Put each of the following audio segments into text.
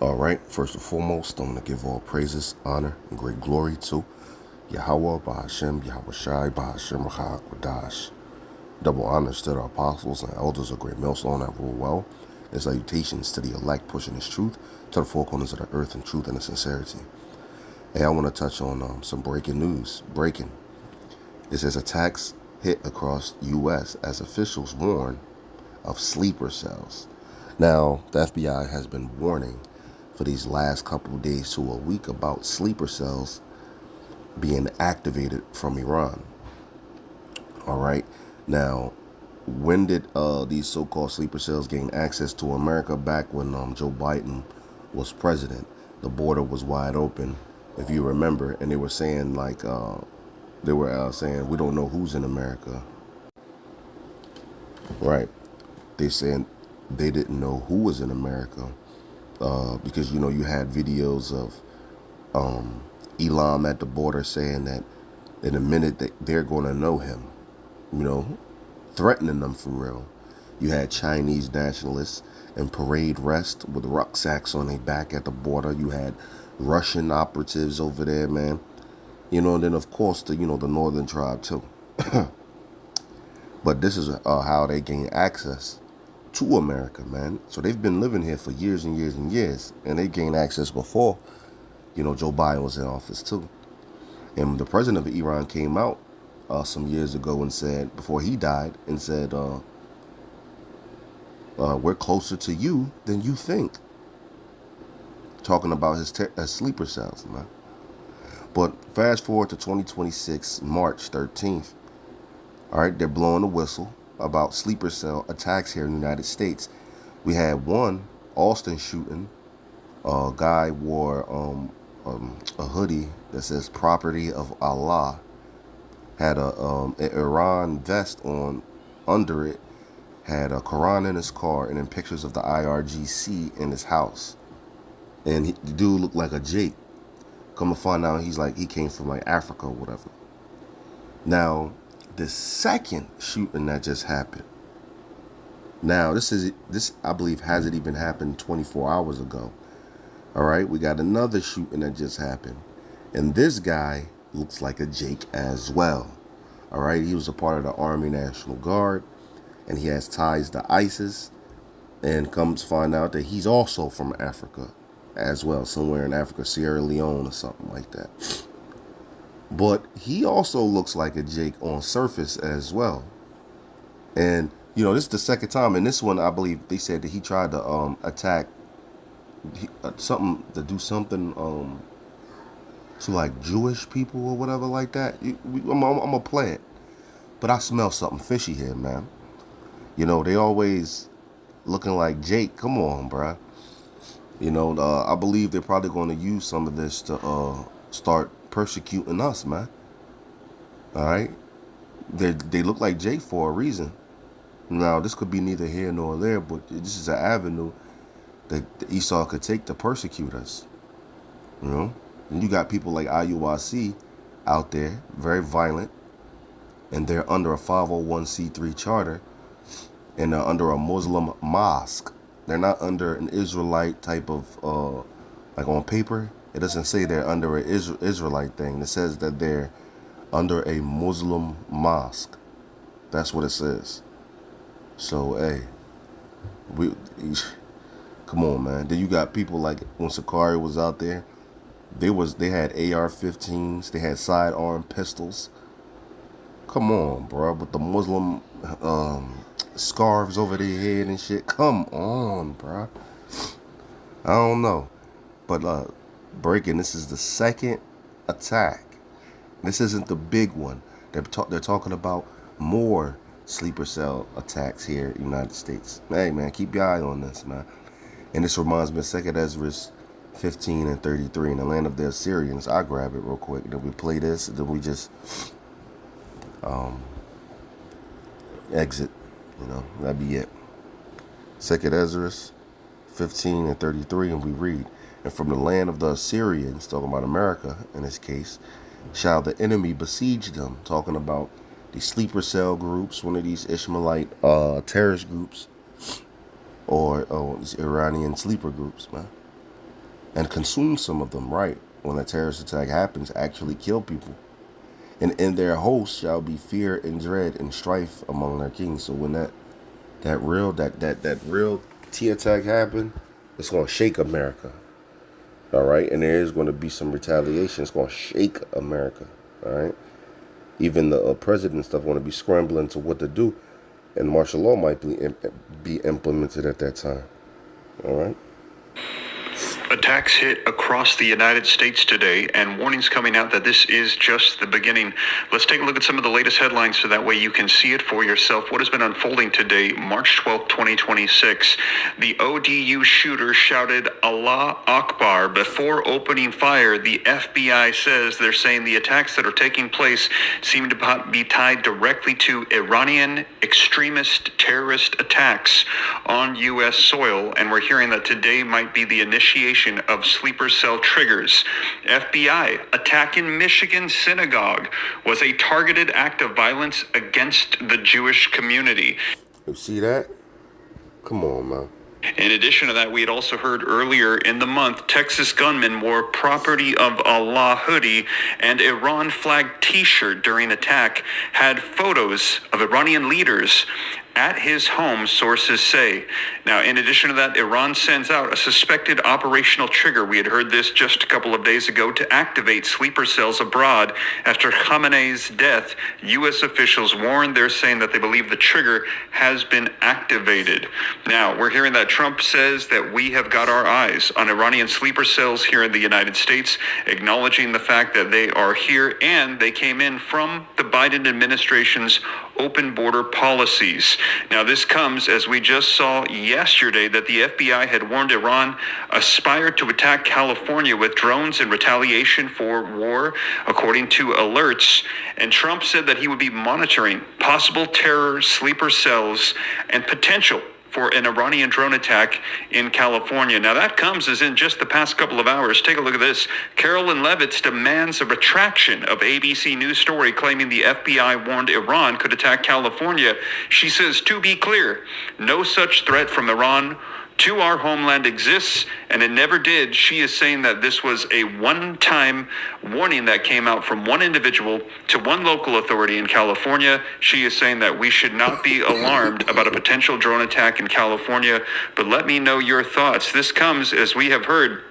All right, first and foremost, I'm going to give all praises, honor, and great glory to Yahweh, Bahashem, Yahweh Shai, Bahashem, Rahak, double honors to the apostles and elders of great millstone that rule well, and salutations to the elect pushing his truth to the four corners of the earth in truth and in sincerity. Hey, I want to touch on some breaking news. It says attacks hit across U.S. as officials warn of sleeper cells. Now, the FBI has been warning for these last couple of days to a week about sleeper cells being activated from Iran. All right. Now, when did these so-called sleeper cells gain access to America? Back when Joe Biden was president. The border was wide open, if you remember, and they were saying saying we don't know who's in America. Right. They said they didn't know who was in America because you had videos of Elam at the border saying that in a minute that they're going to know him, threatening them for real. You had Chinese nationalists in parade rest with rucksacks on their back at the border. You had Russian operatives over there, man. And then of course the northern tribe too. But this is how they gain access to America, man. So they've been living here for years and years and years, and they gained access before, Joe Biden was in office too. And the president of Iran came out some years ago and said, before he died, and said, we're closer to you than you think. Talking about his sleeper cells, man. But fast forward to 2026, March 13th. All right, they're blowing the whistle about sleeper cell attacks here in the United States. We had one Austin shooting. A guy wore a hoodie that says "Property of Allah." Had an Iran vest on under it. Had a Quran in his car, and then pictures of the IRGC in his house. And the dude looked like a Jake. Come to find out, he came from like Africa or whatever. Now, the second shooting that just happened. Now, this I believe hasn't even happened 24 hours ago. All right, we got another shooting that just happened. And this guy looks like a Jake as well. All right, he was a part of the Army National Guard, and he has ties to ISIS, and comes to find out that he's also from Africa as well, somewhere in Africa, Sierra Leone or something like that. But he also looks like a Jake on surface as well. And, this is the second time. And this one, I believe they said that he tried to attack do something to like Jewish people or whatever like that. I'm going to play it. But I smell something fishy here, man. They always looking like Jake. Come on, bruh. I believe they're probably going to use some of this to start persecuting us, man. All right, they look like Jake for a reason. Now, this could be neither here nor there, but this is an avenue that Esau could take to persecute us. And you got people like IUIC out there, very violent, and they're under a 501c3 charter, and they're under a Muslim mosque. They're not under an Israelite type of, like on paper, it doesn't say they're under an Israelite thing. It says that they're under a Muslim mosque. That's what it says. So, hey, come on, man. Then you got people like when Sakari was out there, they had AR-15s, they had sidearm pistols. Come on, bro, with the Muslim scarves over their head and shit. Come on, bro. I don't know, but breaking. This is the second attack. This isn't the big one. They're talking about more sleeper cell attacks here in the United States. Hey, man, keep your eye on this, man. And this reminds me of 2 Ezra 15 and 33. In the land of the Assyrians. I'll grab it real quick. Then we play this. Then we just exit. That'd be it. 2 Ezra 15 and 33, and we read, "And from the land of the Assyrians," talking about America in this case, "shall the enemy besiege them," talking about the sleeper cell groups, one of these Ishmaelite terrorist groups, or these Iranian sleeper groups, man. and consume some of them, right? When a terrorist attack happens, actually kill people. And in their hosts shall be fear and dread and strife among their kings. So when that real T attack happened, it's gonna shake America. All right, and there is going to be some retaliation. It's going to shake America. All right, even the president and stuff want to be scrambling to what to do, and martial law might be implemented at that time. All right. Attacks hit across the United States today, and warnings coming out that this is just the beginning. Let's take a look at some of the latest headlines so that way you can see it for yourself. What has been unfolding today, March 12th, 2026. The ODU shooter shouted Allah Akbar before opening fire. The FBI says they're saying the attacks that are taking place seem to be tied directly to Iranian extremist terrorist attacks on U.S. soil, and we're hearing that today might be the initiation of sleeper cell triggers. FBI attack in Michigan synagogue was a targeted act of violence against the Jewish community. You see that? Come on, man. In addition to that, we had also heard earlier in the month, Texas gunman wore Property of Allah hoodie and Iran flag t-shirt during attack, had photos of Iranian leaders at his home, sources say. Now, in addition to that, Iran sends out a suspected operational trigger. We had heard this just a couple of days ago to activate sleeper cells abroad after Khamenei's death. U.S. officials warned, they're saying that they believe the trigger has been activated. Now, we're hearing that Trump says that we have got our eyes on Iranian sleeper cells here in the United States, acknowledging the fact that they are here and they came in from the Biden administration's open border policies. Now, this comes as we just saw yesterday that the FBI had warned Iran aspired to attack California with drones in retaliation for war, according to alerts. And Trump said that he would be monitoring possible terror sleeper cells and potential for an Iranian drone attack in California. Now that comes as in just the past couple of hours. Take a look at this. Carolyn Leavitt demands a retraction of ABC News story claiming the FBI warned Iran could attack California. She says, to be clear, no such threat from Iran to our homeland exists, and it never did. She is saying that this was a one-time warning that came out from one individual to one local authority in California. She is saying that we should not be alarmed about a potential drone attack in California, but let me know your thoughts. This comes as we have heard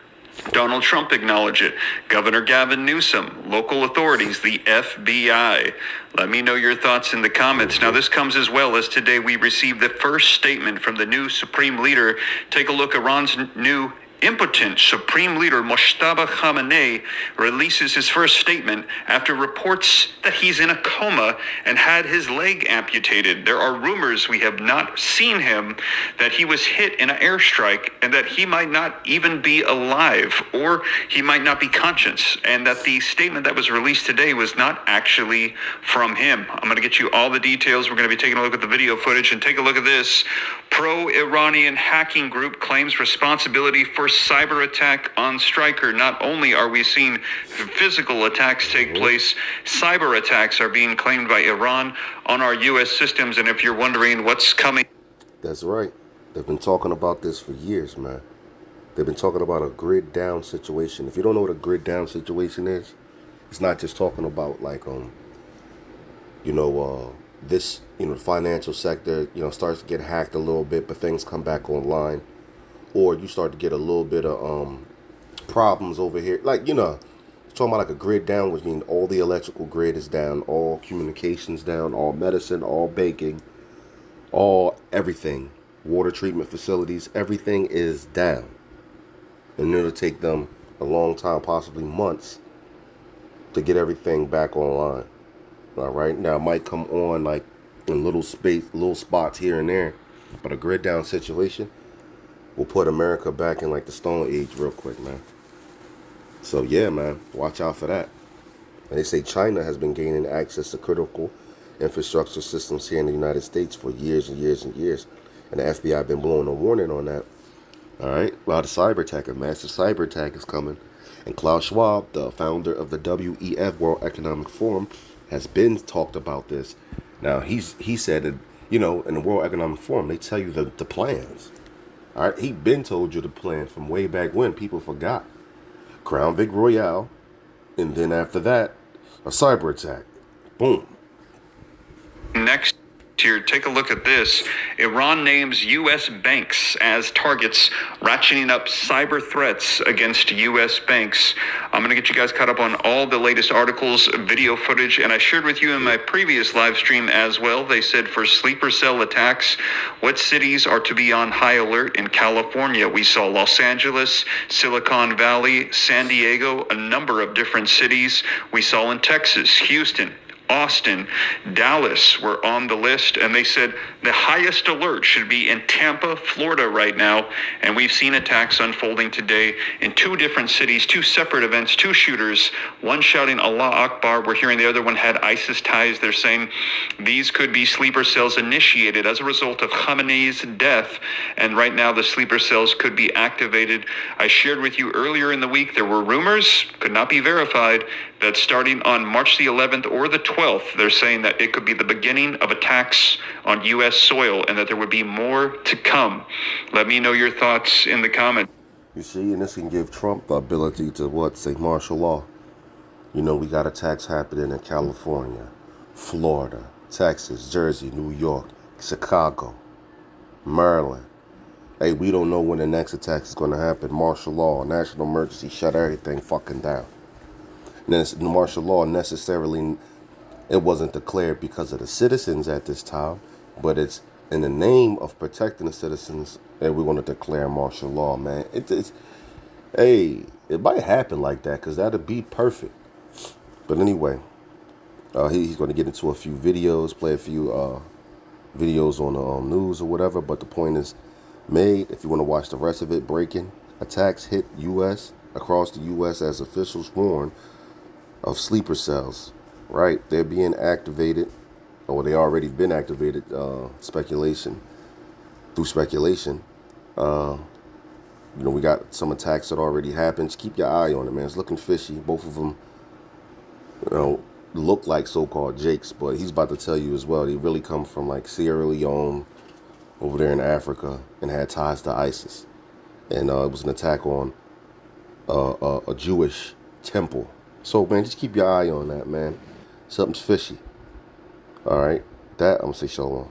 Donald Trump acknowledge it, Governor Gavin Newsom, local authorities, the FBI. Let me know your thoughts in the comments. Now, this comes as well as today we received the first statement from the new Supreme Leader. Take a look. Iran's new impotent Supreme Leader Mojtaba Khamenei releases his first statement after reports that he's in a coma and had his leg amputated. There are rumors, we have not seen him, that he was hit in an airstrike and that he might not even be alive or he might not be conscious, and that the statement that was released today was not actually from him. I'm going to get you all the details. We're going to be taking a look at the video footage, and take a look at this. Pro-Iranian hacking group claims responsibility for cyber attack on Stryker. Not only are we seeing physical attacks take place, cyber attacks are being claimed by Iran on our U.S. systems. And if you're wondering what's coming... That's right. They've been talking about this for years, man. They've been talking about a grid down situation. If you don't know what a grid down situation is, it's not just talking about like, this, the financial sector, starts to get hacked a little bit, but things come back online. Or you start to get a little bit of problems over here. Like, it's talking about like a grid down, which means all the electrical grid is down, all communications down, all medicine, all banking, all everything, water treatment facilities, everything is down. And it'll take them a long time, possibly months, to get everything back online. All right, now it might come on like in little spots here and there, but a grid down situation will put America back in like the Stone Age real quick, man. So yeah, man, watch out for that. And they say China has been gaining access to critical infrastructure systems here in the United States for years and years and years. And the FBI have been blowing a warning on that. All right, a lot of cyber attack, a massive cyber attack is coming. And Klaus Schwab, the founder of the WEF, World Economic Forum, has been talked about this. Now, he said that, in the World Economic Forum, they tell you the plans. All right, he been told you the plan from way back when. People forgot. Crown Vic Royale, and then after that, a cyber attack. Boom. Next here, take a look at this. Iran names U.S. banks as targets, ratcheting up cyber threats against U.S. banks. I'm going to get you guys caught up on all the latest articles, video footage, and I shared with you in my previous live stream as well. They said for sleeper cell attacks, what cities are to be on high alert in California? We saw Los Angeles, Silicon Valley, San Diego, a number of different cities. We saw in Texas, Houston, Austin, Dallas were on the list, and they said the highest alert should be in Tampa, Florida right now. And we've seen attacks unfolding today in two different cities, two separate events, two shooters, one shouting Allah Akbar. We're hearing the other one had ISIS ties. They're saying these could be sleeper cells initiated as a result of Khamenei's death. And right now the sleeper cells could be activated. I shared with you earlier in the week, there were rumors, could not be verified, that starting on March the 11th or the 12th, they're saying that it could be the beginning of attacks on U.S. soil and that there would be more to come. Let me know your thoughts in the comments. You see, and this can give Trump the ability to what? Say martial law. You know, we got attacks happening in California, Florida, Texas, Jersey, New York, Chicago, Maryland. Hey, we don't know when the next attack is going to happen. Martial law, national emergency, shut everything fucking down. And then martial law necessarily, it wasn't declared because of the citizens at this time, but it's in the name of protecting the citizens that we're going to declare martial law, man. Hey, it might happen like that because that'd be perfect. But anyway, he's going to get into a few videos, play a few videos on the news or whatever. But the point is made. If you want to watch the rest of it, breaking attacks hit U.S. across the U.S. as officials warn of sleeper cells. Right, they're being activated, or they already been activated. Speculation. You know, we got some attacks that already happened. Just keep your eye on it, man. It's looking fishy. Both of them, you know, look like so-called Jakes, but he's about to tell you as well. They really come from like Sierra Leone over there in Africa and had ties to ISIS. And it was an attack on a Jewish temple. So, man, just keep your eye on that, man. Something's fishy. All right. That, I'm going to say shalom.